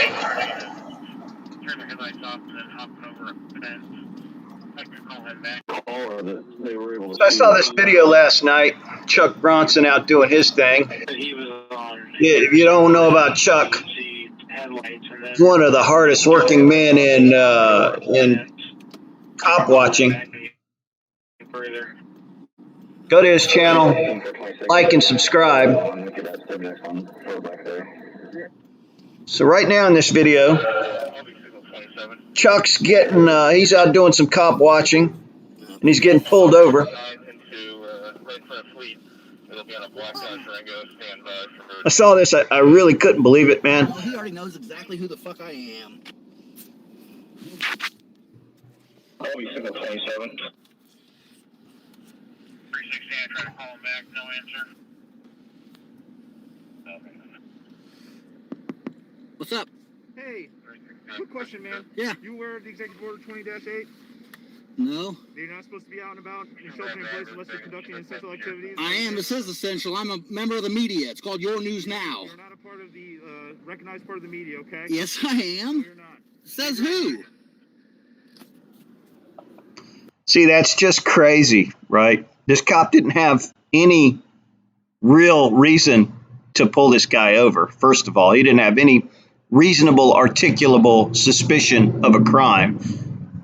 Turn the headlights off and then hopping over a fence. I can call him back. So I saw this video last night. Chuck Bronson out doing his thing. He was on. If you don't know about Chuck, he's one of the hardest working men in cop watching. Go to his channel, like and subscribe. So right now in this video, Chuck's getting, he's out doing some cop watching, and he's getting pulled over. I saw this, I really couldn't believe it, man. Well, he already knows exactly who the fuck I am. Oh, he's single 27. 316, I tried to call him back, no answer. What's up? Hey, quick question, man. Yeah. You aware of the executive order 20-8? No. You're not supposed to be out and about in shelter in place unless you're conducting essential activities? I am. It says essential. I'm a member of the media. It's called Your News Now. You're not a part of the recognized part of the media, okay? Yes, I am. No, you're not. Says who? See, that's just crazy, right? This cop didn't have any real reason to pull this guy over. First of all, he didn't have any reasonable, articulable suspicion of a crime.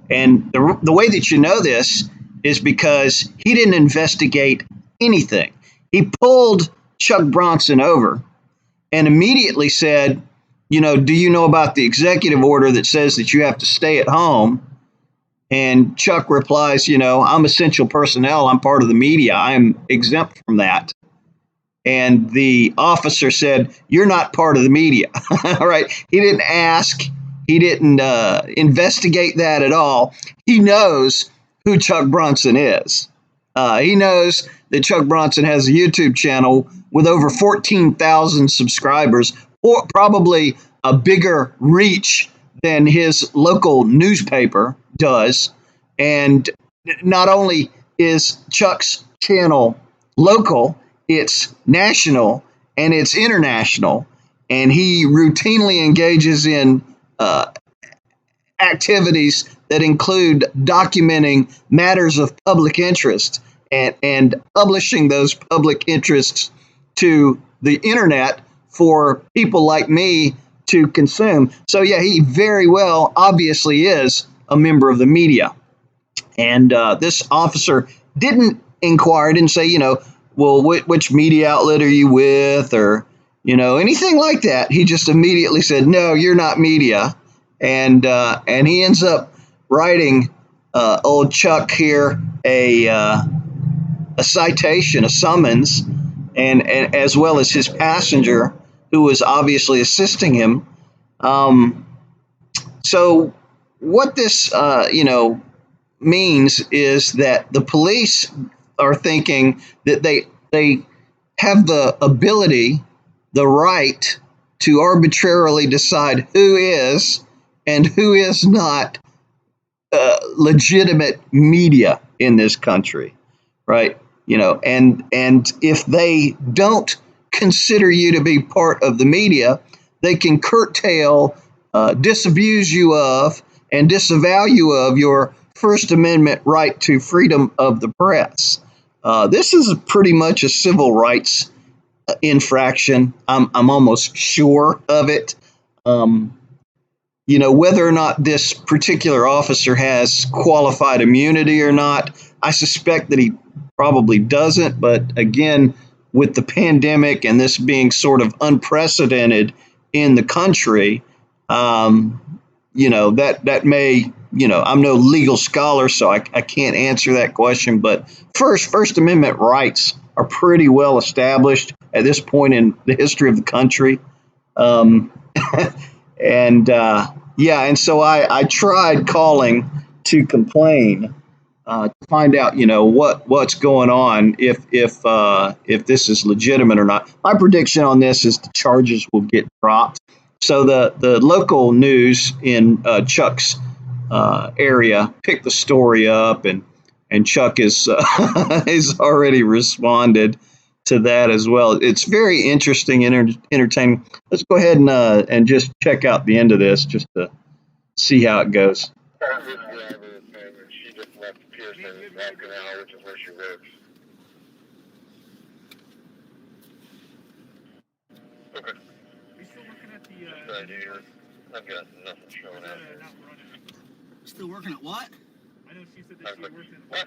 And the way that you know this is because he didn't investigate anything. He pulled Chuck Bronson over and immediately said, you know, do you know about the executive order that says that you have to stay at home? And Chuck replies, you know, I'm essential personnel. I'm part of the media. I'm exempt from that. And the officer said, you're not part of the media. All right. He didn't ask. He didn't investigate that at all. He knows who Chuck Bronson is. He knows that Chuck Bronson has a YouTube channel with over 14,000 subscribers, or probably a bigger reach than his local newspaper does. And not only is Chuck's channel local, it's national and it's international. And he routinely engages in activities that include documenting matters of public interest and publishing those public interests to the internet for people like me to consume. So yeah, he very well obviously is a member of the media. And this officer didn't inquire, didn't say, you know, well, which media outlet are you with, or, you know, anything like that. He just immediately said, no, you're not media. And he ends up writing old Chuck here a citation, a summons, and as well as his passenger, who was obviously assisting him. So what this, you know, means is that the police are thinking that they have the ability, the right to arbitrarily decide who is and who is not legitimate media in this country, right? You know, and if they don't consider you to be part of the media, they can curtail, disabuse you of, and disavow you of your First Amendment right to freedom of the press. This is pretty much a civil rights infraction. I'm almost sure of it. You know, whether or not this particular officer has qualified immunity or not, I suspect that he probably doesn't. But again, with the pandemic and this being sort of unprecedented in the country, you know, that may, you know, I'm no legal scholar, so I can't answer that question. But First Amendment rights are pretty well established at this point in the history of the country. And so I tried calling to complain, to find out, you know, what's going on, if this is legitimate or not. My prediction on this is the charges will get dropped. So the local news in Chuck's area picked the story up, and Chuck is has already responded to that as well. It's very interesting and entertaining. Let's go ahead and just check out the end of this just to see how it goes. She just left Pearson, Canal, which is where she works. Okay. You still working at the, Just right here. I've got nothing showing up. not running. Still working at what? I know she said that she worked in What?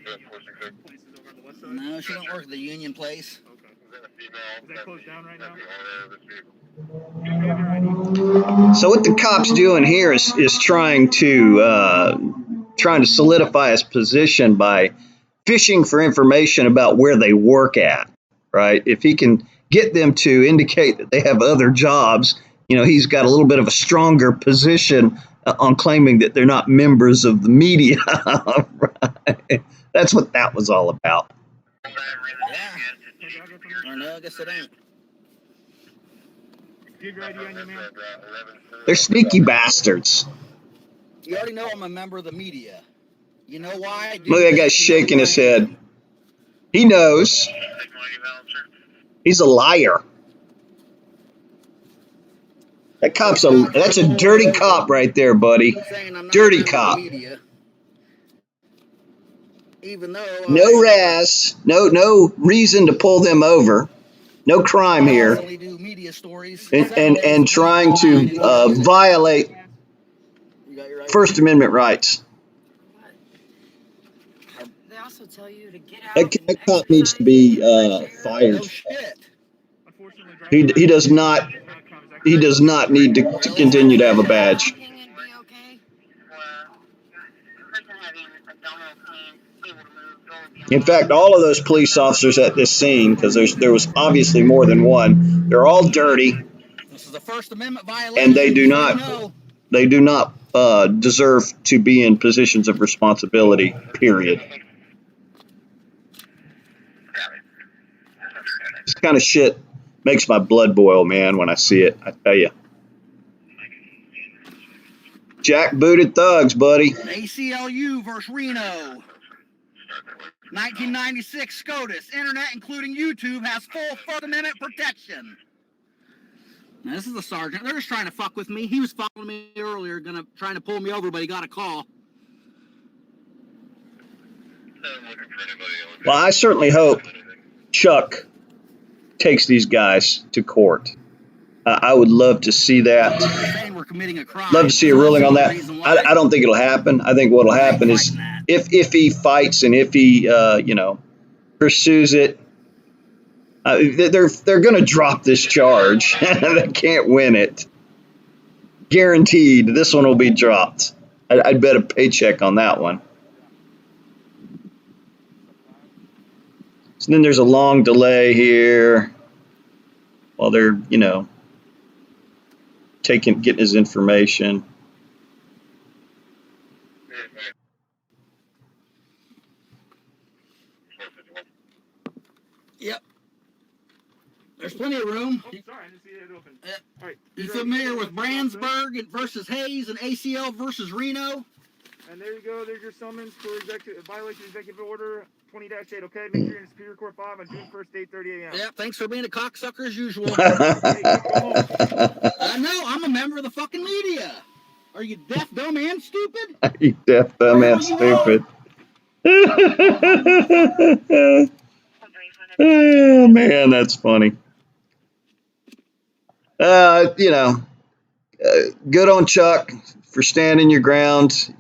places over on the west side. No, she don't work at the Union Place. Okay. Is that closed down right now? now? You have your ID. So what the cop's doing here is trying to solidify his position by fishing for information about where they work at, right? If he can get them to indicate that they have other jobs, he's got a little bit of a stronger position on claiming that they're not members of the media. Right? That's what that was all about. Yeah. Or no, I guess it ain't. Do you have your ID on you, man? They're sneaky bastards. You already know I'm a member of the media. You know why I do Look at that guy this? shaking his head. He knows. He's a liar. That's a dirty cop right there, buddy. Saying I'm not Dirty a member of the cop. media. Even though No razz, no reason to pull them over. No crime I here. only do media stories. And trying to violate You got your ID? First Amendment rights. They also tell you to get out. That cop needs to be fired. No shit. He does not need to continue to have a badge. Walking and be okay. In fact, all of those police officers at this scene, because there was obviously more than one, they're all dirty, This is a First Amendment violation. and they do not deserve to be in positions of responsibility. Period. This kind of shit makes my blood boil, man, when I see it. I tell you. Jackbooted thugs, buddy. ACLU versus Reno. 1996 SCOTUS. Internet, including YouTube, has full First Amendment protection. Now, this is the sergeant. They're just trying to fuck with me. He was following me earlier, trying to pull me over, but he got a call. Well, I certainly hope Chuck takes these guys to court. I would love to see that. They're saying we're committing a crime. Love to see a ruling on that. I don't think it'll happen. I think what'll happen is if he fights and if he pursues it, they're going to drop this charge. They can't win it. Guaranteed, this one will be dropped. I'd bet a paycheck on that one. So then there's a long delay here while they're, getting his information. Yep. There's plenty of room. Oh, sorry, I didn't see it open. All right. You familiar with Brandsburg versus Hayes and ACL versus Reno? And there you go. There's your summons for violation of executive order 20-8. Okay, make sure you're in Superior Court 5 on June 1st, 8:30 a.m. Yep, thanks for being a cocksucker as usual. I know, I'm a member of the fucking media. Are you deaf, dumb, and stupid? You deaf, dumb, and stupid. Oh, man, that's funny. Good on Chuck for standing your ground.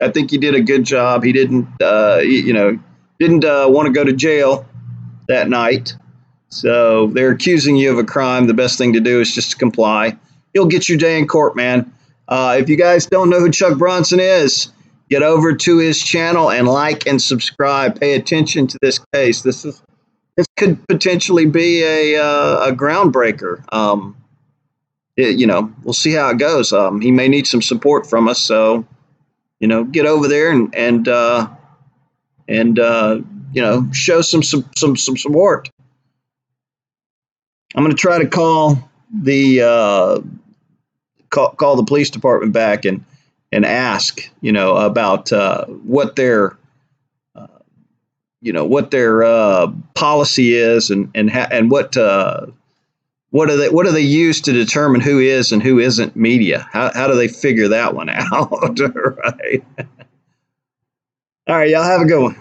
I think he did a good job. He didn't want to go to jail that night. So they're accusing you of a crime. The best thing to do is just to comply. You'll get your day in court, man. If you guys don't know who Chuck Bronson is, get over to his channel and like and subscribe. Pay attention to this case. This could potentially be a groundbreaker. We'll see how it goes. He may need some support from us, so get over there and show some support. I'm going to try to call the police department back and ask about what their what their policy is, and what do they use to determine who is and who isn't media? How do they figure that one out? Right. All right, y'all have a good one.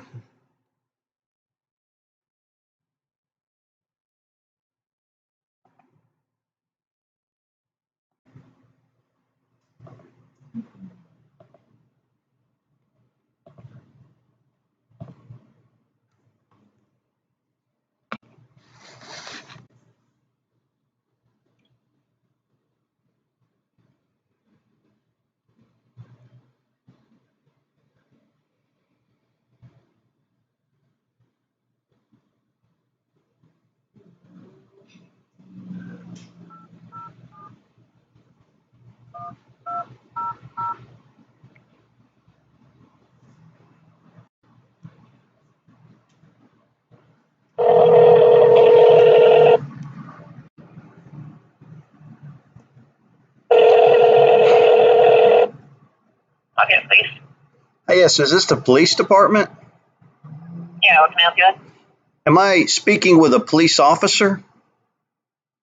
Okay, please. Hey, yes, is this the police department? Yeah, what can I help you with? Am I speaking with a police officer?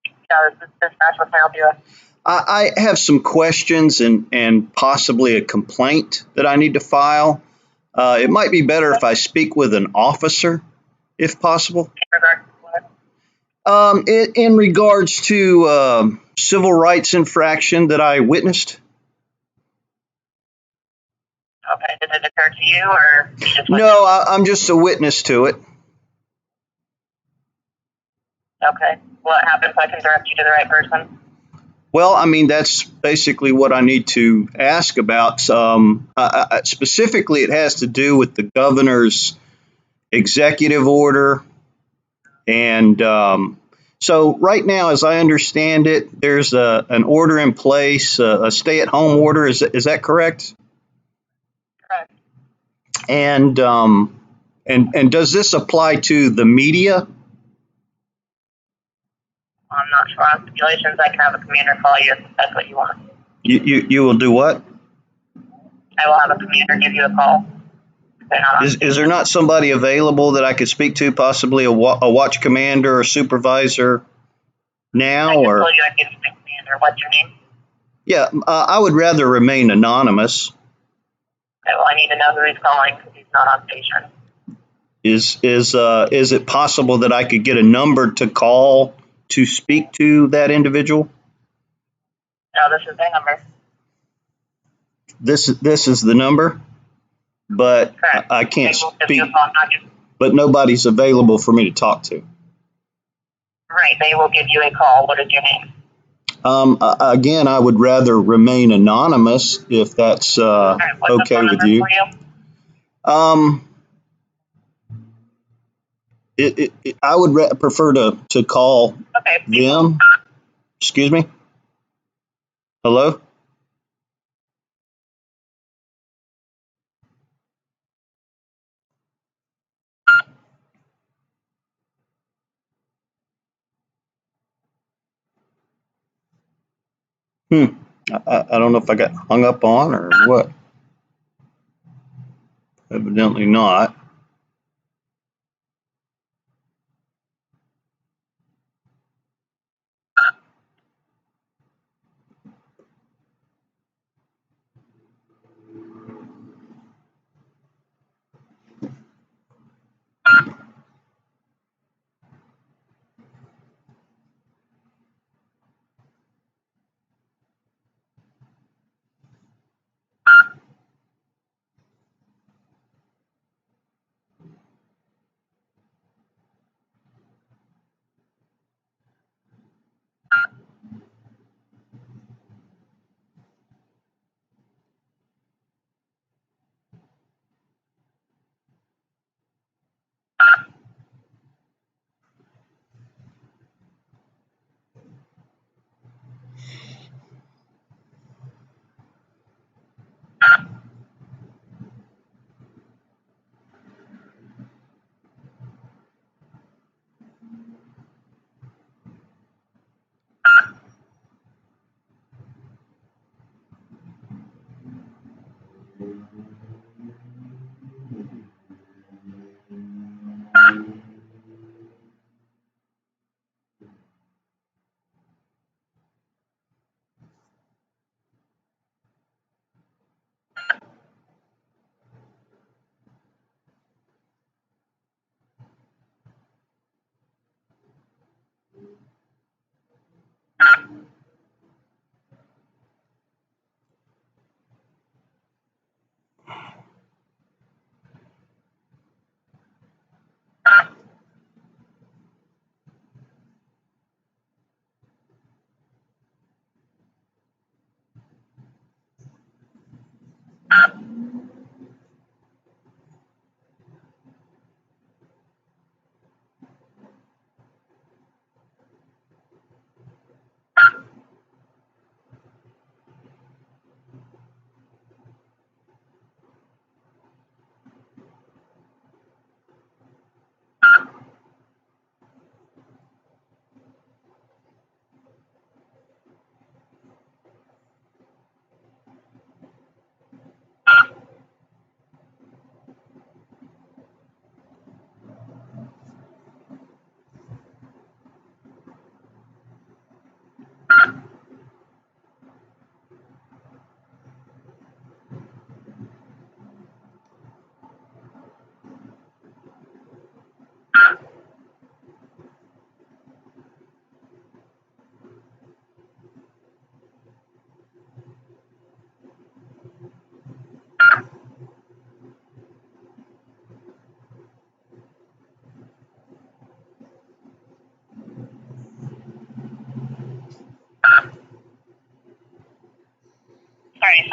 Yeah, this is dispatch. What can I help you with? I have some questions and possibly a complaint that I need to file. It might be better if I speak with an officer, if possible. In regards to what? In regards to civil rights infraction that I witnessed. Okay, did it occur to you, or you just went? No, I'm just a witness to it. Okay, what happened so I can direct you to the right person? Well, I mean, that's basically what I need to ask about. Specifically, it has to do with the governor's executive order. And so right now, as I understand it, there's an order in place, a stay-at-home order. Is that correct? Correct. And does this apply to the media? I'm not sure on stipulations. I can have a commander call you if that's what you want. You will do what? I will have a commander give you a call. They're not on. Is there not somebody available that I could speak to, possibly a watch commander or supervisor now? I can Or tell you I can speak to commander. What's your name? yeah, I would rather remain anonymous. Okay, well, I need to know who he's calling because he's not on station. Is it possible that I could get a number to call to speak to that individual? No, this is their number. This is the number, but Correct. I can't They will give speak. you a call, not you. But nobody's available for me to talk to. Right, they will give you a call. What is your name? Again, I would rather remain anonymous if that's All right, what's the okay phone with number you. for you? I would prefer to call Okay, please. them. Excuse me? Hello? I don't know if I got hung up on or what. Evidently not.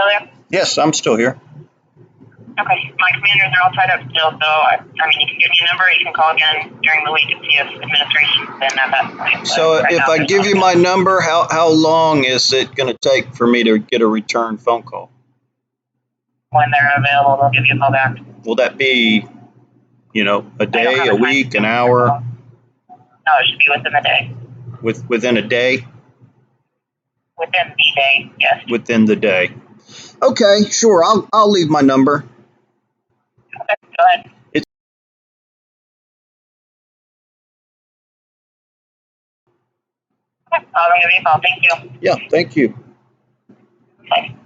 still there? Yes, I'm still here. Okay, my commanders are all tied up still, so I mean, you can give me a number, you can call again during the week and see if administration's been at that point. So Right if now, I there's give you my nothing. number, how long is it going to take for me to get a return phone call? When they're available, they'll give you a call back. Will that be, a I don't day, have a a time week, an schedule. hour, No, it should be within the day. within a day? Within the day, yes. Within the day. Okay, sure. I'll leave my number. Okay, go ahead. It's Okay, I'll give you a call. Thank you. Yeah, thank you. Bye.